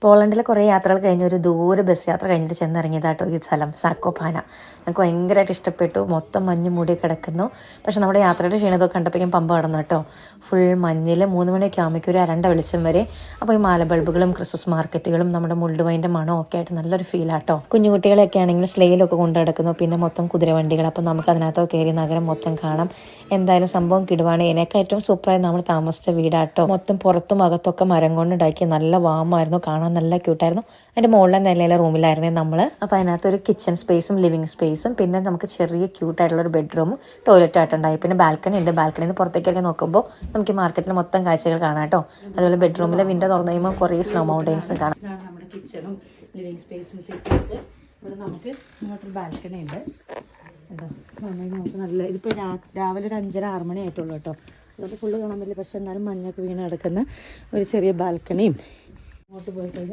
പോളണ്ടിലെ കുറേ യാത്രകൾ കഴിഞ്ഞ് ഒരു ദൂരെ ബസ് യാത്ര കഴിഞ്ഞിട്ട് ചെന്നിറങ്ങിയതാട്ടോ ഈ സ്ഥലം സാക്കോപാന. നമുക്ക് ഭയങ്കരമായിട്ട് ഇഷ്ടപ്പെട്ടു. മൊത്തം മഞ്ഞ് മൂടി കിടക്കുന്നു. പക്ഷെ നമ്മുടെ യാത്രയുടെ ക്ഷീണതൊക്കെ കണ്ടപ്പോഴേക്കും പമ്പ കടന്നു കേട്ടോ. ഫുൾ മഞ്ഞിൽ 3 മണിയൊക്കെ ആകുമ്പോഴേക്കും ഒരു അരണ്ട വെളിച്ചം വരെ. അപ്പോൾ ഈ മാലബൾബുകളും ക്രിസ്മസ് മാർക്കറ്റുകളും നമ്മുടെ മുള്ളുവൈൻ്റെ മണവും ഒക്കെ ആയിട്ട് നല്ലൊരു ഫീലാട്ടോ. കുഞ്ഞുകുട്ടികളൊക്കെ ആണെങ്കിൽ സ്ലെയിലൊക്കെ കൊണ്ടു കിടക്കുന്നു. പിന്നെ മൊത്തം കുതിരവണ്ടികൾ. അപ്പോൾ നമുക്ക് അതിനകത്തൊക്കെ കയറി നഗരം മൊത്തം കാണാം. എന്തായാലും സംഭവം കിടുവാണ്. എനിക്ക് ഏറ്റവും സൂപ്പറായി നമ്മൾ താമസിച്ച വീടാട്ടോ. മൊത്തം പുറത്തും അകത്തൊക്കെ മരം കൊണ്ടുണ്ടാക്കി നല്ല വാമായിരുന്നു. കാണാൻ നല്ല ക്യൂട്ടായിരുന്നു. അതിൻ്റെ മുകളിലെ നിലയിലെ റൂമിലായിരുന്നേ നമ്മൾ. അപ്പോൾ അതിനകത്തൊരു കിച്ചൺ സ്പേസും ലിവിങ് സ്പേസും പിന്നെ നമുക്ക് ചെറിയ ക്യൂട്ടായിട്ടുള്ളൊരു ബെഡ്റൂമും ടോയ്ലറ്റും ആയിട്ടുണ്ടായി. പിന്നെ ബാൽക്കണി ഉണ്ട്. ബാൽക്കണിയിൽ നിന്ന് പുറത്തേക്കൊക്കെ നോക്കുമ്പോൾ നമുക്ക് ഈ മാർക്കറ്റിൽ മൊത്തം കാഴ്ചകൾ കാണാം കേട്ടോ. അതുപോലെ ബെഡ്റൂമിലെ വിൻഡോ തുറന്നു കഴിയുമ്പോൾ കുറേ സ്നോ മൗണ്ടൻസും കാണാം. ഇതാണ് നമ്മുടെ കിച്ചണും ലിവിങ് സ്പേസും സെറ്റ് ചെയ്ത്. ഇവിടെ നമുക്ക് ഇങ്ങോട്ടൊരു ബാൽക്കണി ഉണ്ട് കേട്ടോ. നമുക്ക് നല്ല ഇതിപ്പോൾ രാവിലെ ഒരു 5:30-6 മണി ആയിട്ടുള്ളൂ കേട്ടോ. അതുകൊണ്ട് ഫുള്ള് കാണാൻ പറ്റില്ല. പക്ഷേ എന്നാലും മഞ്ഞൊക്കെ വീണ് കിടക്കുന്ന ഒരു ചെറിയ ബാൽക്കണിയും. അങ്ങോട്ട് പോയി കഴിഞ്ഞാൽ